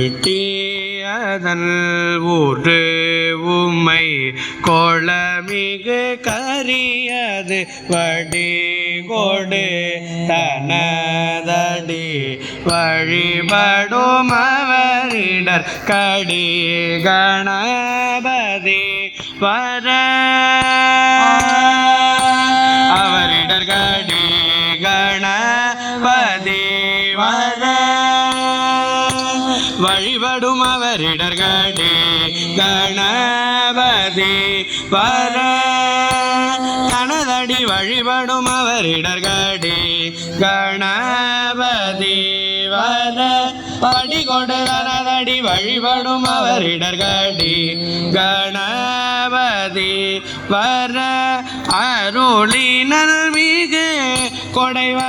கொட்டியதன் ஊறு உம்மை கோளமிகு கரியது வடிகொடு தனதடி வழிபடும் அவரிடர் கடி கணபதி வர அவரிடர் கடி கணபதி வர வழிபடும் அவரிடர் கடி கணபதி வர தனதடி வழிபடும் அவரிடர் கடி கணபதி வர படி கொடு தனதடி வழிபடும் அவரிடர் கடி கணபதி வர அருளினல் மிகு கொடைவ